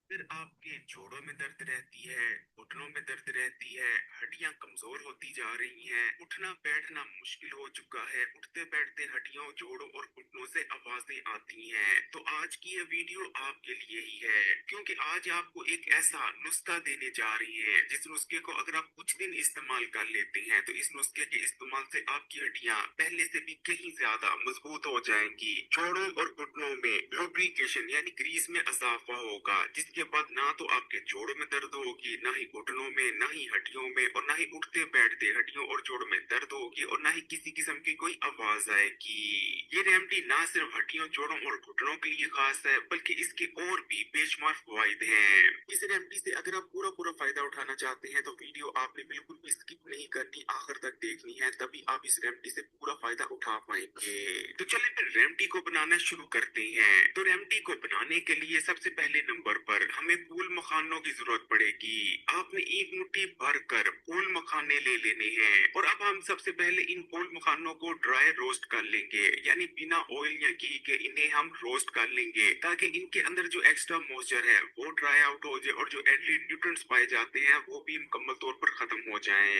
फिर आपके जोड़ों में दर्द रहती है, घुटनों में दर्द रहती है, हड्डियां कमजोर होती जा रही हैं, उठना बैठना मुश्किल हो चुका है, उठते बैठते हड्डियों जोड़ों और घुटनों से आवाजें आती हैं, तो आज की ये वीडियो आपके लिए ही है, क्योंकि आज आपको एक ऐसा नुस्खा देने जा रही है जिस नुस्खे को अगर आप कुछ दिन इस्तेमाल कर लेते हैं तो इस नुस्खे के इस्तेमाल से आपकी हड्डियां पहले से भी कहीं ज्यादा मजबूत हो जाएंगी। जोड़ों और घुटनों में लुब्रिकेशन यानी ग्रीस में इजाफा होगा, जिसके बाद ना तो आपके जोड़ों में दर्द होगी, ना ही घुटनों में, ना ही हड्डियों में, और ना ही उठते बैठते हड्डियों और जोड़ों में दर्द होगी, और ना ही किसी किस्म की कोई आवाज आएगी। ये रेमेडी ना सिर्फ हड्डियों जोड़ों और घुटनों के लिए खास है बल्कि इसके और भी बेशुमार फवाइद हैं। इस रेमेडी से अगर आप पूरा पूरा फायदा उठाना चाहते हैं तो वीडियो आपने बिल्कुल भी स्किप नहीं करनी, आखिर तक देखनी है, तभी आप इस रेमेडी से पूरा फायदा उठा पाएंगे। तो चलिए फिर रेमेडी को बनाना शुरू करते हैं। तो रेमेडी को बनाने के लिए सबसे पहले नंबर पर हमें फूल मखानों की जरूरत पड़ेगी। आपने एक मुट्ठी भर कर फूल मखाने ले लेने हैं, और अब हम सबसे पहले इन फूल मखानों को ड्राई रोस्ट कर लेंगे, यानी बिना ऑयल या घी के इन्हें हम रोस्ट कर लेंगे, ताकि इनके अंदर जो एक्स्ट्रा मॉइस्चर है वो ड्राई आउट हो जाए और जो एंटी न्यूट्रिएंट्स पाए जाते हैं वो भी मुकम्मल तौर पर खत्म हो जाएं।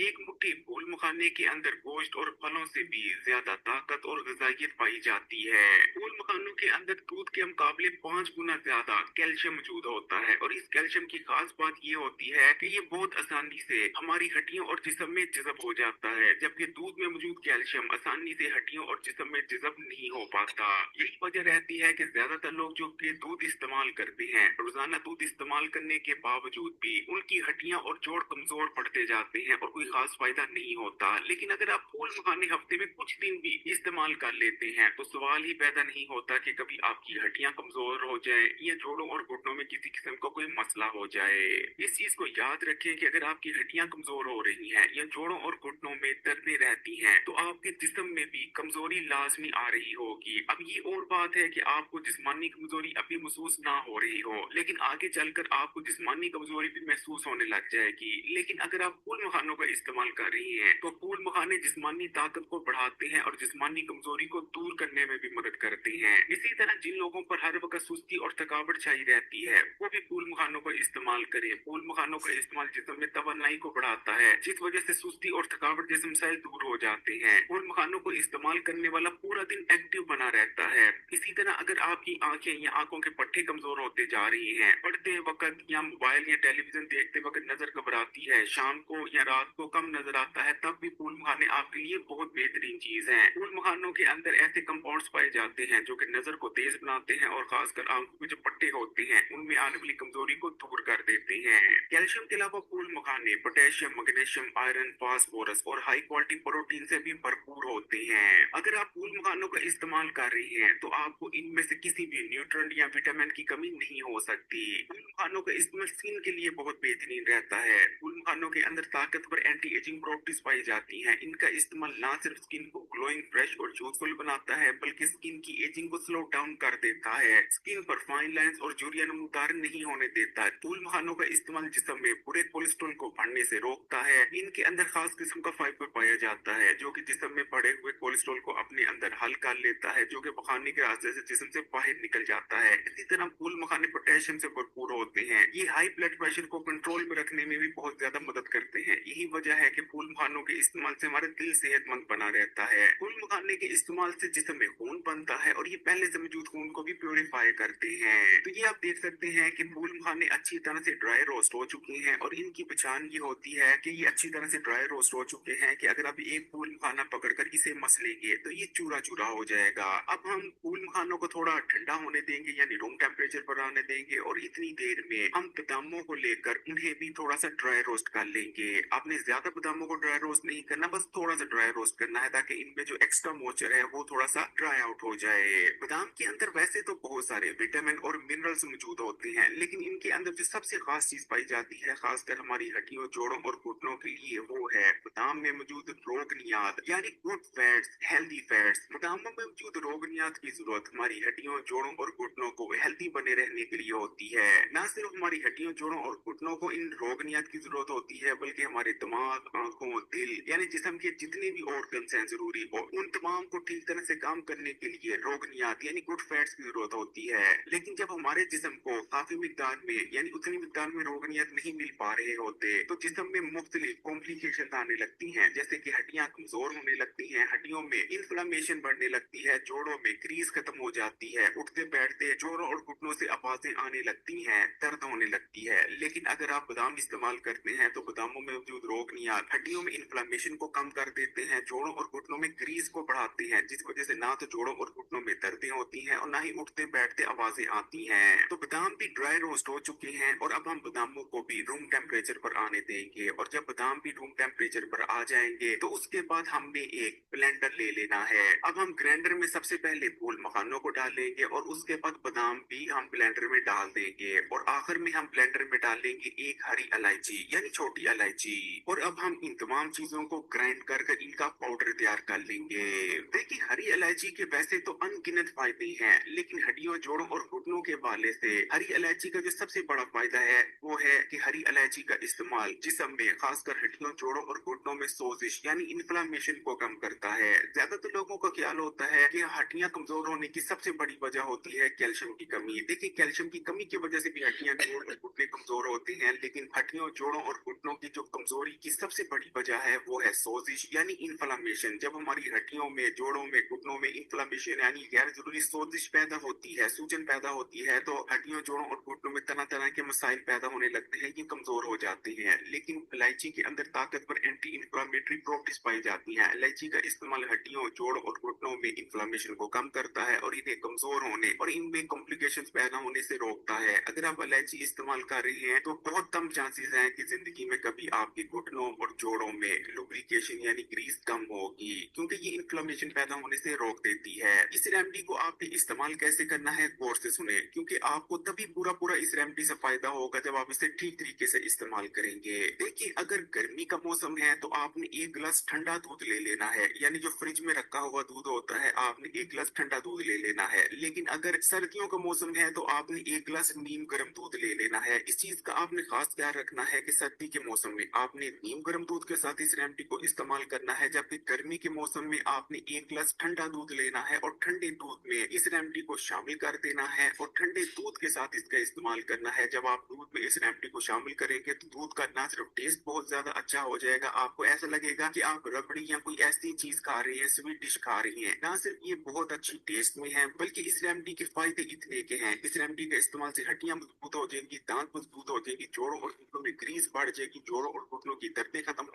एक मुट्ठी फूल मखाने के अंदर गोश्त और फलों से भी ज्यादा ताकत और ग़िज़ाइयत पाई जाती है। फूल मखानों के अंदर दूध के मुकाबले 5 गुना ज्यादा कैल्शियम मौजूद होता है, और इस कैल्शियम की खास बात ये होती है कि ये बहुत आसानी से हमारी हड्डियों और जिस्म में जज़ब हो जाता है, जबकि दूध में मौजूद कैल्शियम आसानी से हड्डियों और जिस्म में जज़ब नहीं हो पाता। यही वजह रहती है कि ज्यादातर लोग जो कि दूध इस्तेमाल करते हैं, रोजाना दूध इस्तेमाल करने के बावजूद भी उनकी हड्डियां और जोड़ कमजोर पड़ते जाते हैं और कोई खास फायदा नहीं होता। लेकिन अगर आप फूल मखाने हफ्ते में कुछ दिन भी इस्तेमाल कर लेते हैं तो सवाल ही पैदा नहीं होता कि कभी आपकी हड्डियां कमजोर हो जाए या जोड़ों और घुटनों में किसी किस्म का कोई मसला हो जाए। इस चीज को याद रखें कि अगर आपकी हड्डियां कमजोर हो रही हैं या जोड़ों और घुटनों में दर्दें रहती हैं तो आपके जिस्म में भी कमजोरी लाजमी आ रही होगी। अब ये और बात है कि आपको जिस्मानी कमजोरी अभी महसूस ना हो रही हो, लेकिन आगे चलकर आपको जिस्मानी कमजोरी भी महसूस होने लग जाएगी। लेकिन अगर आप फूल मखानों का इस्तेमाल कर रही हैं तो फूल मखाने जिस्मानी ताकत को बढ़ाते हैं और जिस्मानी कमजोरी को दूर करने में भी मदद करते हैं। इसी तरह जिन लोगों पर हर वक्त सुस्ती और थकावट छाई रहती है वो भी फूल मखानों का इस्तेमाल करें। फूल मखानों का इस्तेमाल जिस्म में तवानाई को बढ़ाता है, जिस वजह से सुस्ती और थकावट जैसे मसाइल दूर हो जाते हैं। फूल मखानों को इस्तेमाल करने वाला पूरा दिन एक्टिव बना रहता है। इसी तरह अगर आपकी आंखें या आंखों के पट्टे कमजोर होते जा रही हैं, पढ़ते वक्त या मोबाइल या टेलीविजन देखते वक्त नजर घबराती है, शाम को या रात को कम नजर आता है, तब भी फूल मखाने आपके लिए बहुत बेहतरीन चीज है। फूल मखानों के अंदर ऐसे कंपाउंड्स पाए जाते हैं जो कि नजर को तेज बनाते हैं और खासकर आंखों के जो पट्टे होते हैं उनमें आने वाली कमजोरी को दूर कर देते हैं। कैल्शियम के अलावा फूल मखाने पोटेशियम, मैग्नीशियम, आयरन, फास्फोरस और हाई क्वालिटी प्रोटीन से भी भरपूर होते हैं। अगर आप फूल मखानों का इस्तेमाल कर रही हैं तो आपको इनमें से किसी भी न्यूट्रिएंट या विटामिन की कमी नहीं हो सकती। फूल मखानों का इस्तेमाल स्किन के लिए बहुत बेहतरीन रहता है। फूल मखानों के अंदर ताकतवर एंटी एजिंग प्रॉपर्टीज पाई जाती हैं। इनका इस्तेमाल ना सिर्फ स्किन को ग्लोइंग, फ्रेश और यूथफुल बनाता है बल्कि स्किन की एजिंग को स्लो डाउन कर देता है, स्किन पर फाइन लाइंस और झुर्रियां नमूदार नहीं होने देता है। फूल मखानों का इस्तेमाल जिस्म में बुरे कोलेस्ट्रॉल को बढ़ने से रोकता है। इनके अंदर खास किस्म का फाइबर पाया जाता है जो कि जिस्म में बढ़े हुए कोलेस्ट्रॉल को अपने अंदर हल कर लेता है, जो कि पखाने के रास्ते से जिस्म से बाहर निकल जाता है। इसी तरह फूल मखाने पोटेशियम से भरपूर होते हैं। ये हाई ब्लड प्रेशर को कंट्रोल में रखने में भी बहुत ज्यादा मदद करते हैं। यही वजह है कि फूल मखानों के इस्तेमाल से हमारा दिल सेहतमंद बना रहता है। फूल मखाने के इस्तेमाल से जिस्म में खून बनता है और ये पहले से मौजूद खून को भी प्योरीफाई करते हैं। तो ये आप देख सकते हैं कि फूल मखाने अच्छी तरह से ड्राई रोस्ट हो चुके हैं, और इनकी पहचान ये होती है कि ये अच्छी तरह से ड्राई रोस्ट हो चुके हैं कि अगर आप एक फूल मखाना पकड़कर इसे मस लेंगे तो ये चूरा चूरा हो जाएगा। अब हम फूल मखानों को थोड़ा ठंडा होने देंगे, यानी रूम टेम्परेचर पर आने देंगे, और इतनी देर में हम बादामों को लेकर उन्हें भी थोड़ा सा ड्राई रोस्ट कर लेंगे। आपने ज्यादा बादामों को ड्राई रोस्ट नहीं करना, बस थोड़ा सा ड्राई रोस्ट करना है ताकि इनमें जो एक्स्ट्रा मॉइस्चर है वो थोड़ा सा ड्राई आउट हो जाए। बादाम के अंदर वैसे तो बहुत सारे विटामिन और मिनरल्स मौजूद होते हैं, लेकिन इनके अंदर जो सबसे खास चीज पाई जाती है खासकर हमारी हड्डियों, जोड़ों और घुटनों के लिए, वो है बादाम में मौजूद रोगनियात यानी गुड फैट्स, हेल्दी फैट्स। बादामों में मौजूद रोगनियात की जरूरत हमारी हड्डियों, जोड़ों और घुटनों को हेल्दी बने रहने के लिए होती है। न सिर्फ हमारी हड्डियों, जोड़ों और घुटनों को इन रोगनियात की जरूरत होती है बल्कि हमारे दिमाग, आंखों, दिल यानी जिस्म के जितने भी ऑर्गन्स हैं जरूरी हो, उन तमाम को ठीक तरह से काम करने के लिए रोगनियात यानी गुड फैट्स की जरूरत होती है। लेकिन जब हमारे जिस्म को को काफी मिकदार में यानी उतनी मिकदार में रोगनियत नहीं मिल पा रहे होते तो जिस्म में मुख्तलिफ कॉम्प्लिकेशन आने लगती हैं, जैसे कि हड्डियां कमजोर होने लगती हैं, हड्डियों में इन्फ्लेमेशन बढ़ने लगती है, जोड़ों में क्रीज खत्म हो जाती है, उठते बैठते जोड़ों और घुटनों से आवाजें आने लगती हैं, दर्द होने लगती है। लेकिन अगर आप बादाम इस्तेमाल करते हैं तो बादामों में मौजूद रोगनियत हड्डियों में इन्फ्लेमेशन को कम कर देते हैं, जोड़ों और घुटनों में क्रीज को बढ़ाते हैं, जिस वजह से ना तो जोड़ों और घुटनों में दर्दें होती हैं और ना ही उठते बैठते आवाजें आती हैं। तो बादाम भी ड्राई रोस्ट हो चुके हैं और अब हम बादामों को भी रूम टेम्परेचर पर आने देंगे, और जब बादाम भी रूम टेम्परेचर पर आ जाएंगे तो उसके बाद हमने एक ब्लेंडर ले लेना है। अब हम ग्राइंडर में सबसे पहले फूल मखानों को डालेंगे और उसके बाद बादाम भी हम ब्लेंडर में डाल देंगे, और आखिर में हम ब्लेंडर में डालेंगे एक हरी इलायची यानी छोटी इलायची, और अब हम इन तमाम चीजों को ग्राइंड कर कर इनका पाउडर तैयार कर लेंगे। देखिए, हरी इलायची के वैसे तो अनगिनत फायदे हैं, लेकिन हड्डियों जोड़ों और घुटनों के वाले से हरी इलायची का जो सबसे बड़ा फायदा है वो है कि हरी इलायची का इस्तेमाल जिस्म में खासकर हड्डियों जोड़ों और घुटनों में सोजिश यानी इन्फ्लामेशन को कम करता है। ज्यादातर लोगों का ख्याल होता है कि हड्डियां कमजोर होने की सबसे बड़ी वजह होती है कैल्शियम की कमी। देखिए, कैल्शियम की कमी की वजह से भी हड्डियां जोड़ और घुटने कमजोर होते हैं, लेकिन हड्डियों जोड़ों और घुटनों की जो कमजोरी की सबसे बड़ी वजह है वो है सोजिश यानी इन्फ्लामेशन। जब हमारी हड्डियों में जोड़ों में घुटनों में इन्फ्लामेशन यानी गैर जरूरी सोजिश पैदा होती है, सूजन पैदा होती है, तो हड्डियों जोड़ों और घुटनों में तरह तरह के मसाइल पैदा होने लगते हैं, ये कमजोर हो जाते हैं। लेकिन इलायची के अंदर ताकतवर एंटी इंफ्लामेटरी प्रॉपर्टीज पाई जाती हैं। इलायची का इस्तेमाल हड्डियों जोड़ों और घुटनों में इन्फ्लामेशन को कम करता है और इन्हें कमजोर होने और इनमें कॉम्प्लिकेशंस पैदा होने से रोकता है। अगर आप इलायची इस्तेमाल कर रहे हैं तो बहुत कम चांसेस हैं कि जिंदगी में कभी आपके घुटनों और जोड़ों में लुब्रिकेशन यानी ग्रीस कम होगी, क्योंकि ये इन्फ्लेमेशन पैदा होने से रोक देती है। इस रेमेडी को आपने इस्तेमाल कैसे करना है गौर से सुने, क्योंकि आपको तभी पूरा पूरा इस रेमेडी से फायदा होगा जब आप इसे ठीक तरीके से इस्तेमाल करेंगे। देखिए, अगर गर्मी का मौसम है तो आपने एक गिलास ठंडा दूध ले लेना है, यानी जो फ्रिज में रखा हुआ दूध होता है आपने एक गिलास ठंडा दूध ले लेना है। लेकिन अगर सर्दियों का मौसम है तो आपने एक गिलास नीम गर्म दूध ले लेना है। इस चीज का आपने खास ख्याल रखना है कि सर्दी के मौसम में आपने नीम गर्म दूध के साथ इस रेमेडी को इस्तेमाल करना है, जबकि गर्मी के मौसम में आपने एक गिलास ठंडा दूध लेना है और ठंडे दूध में इस रेमेडी को शामिल कर देना है और ठंडे दूध के साथ इसका इस्तेमाल करना है। जब आप दूध में इस रेमेडी को शामिल करेंगे तो दूध का ना सिर्फ टेस्ट बहुत ज्यादा अच्छा हो जाएगा, आपको ऐसा लगेगा कि आप रबड़ी या कोई ऐसी चीज खा रही है, स्वीट डिश खा रही है। ना सिर्फ ये बहुत अच्छी टेस्ट में है, बल्कि इस रेमेडी के फायदे इतने के हैं। इस रेमेडी के इस्तेमाल से हड्डियां मजबूत हो जाएंगी, दांत मजबूत हो जाएंगी, जोड़ों और घुटनों में ग्रीस बढ़ जाएगी, जोड़ों और घुटनों की दर्दें खत्म,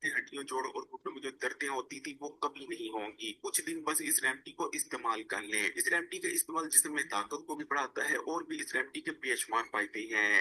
हड्डियों जोड़ों और घुटनों में जो दर्दें होती थी वो कभी नहीं होंगी। कुछ दिन बस इस रेमेडी को इस्तेमाल कर लें। इस रेमेडी का इस्तेमाल जिस्म में ताकत को भी बढ़ाता है और भी इस रेमेडी के बेशुमार फायदे हैं।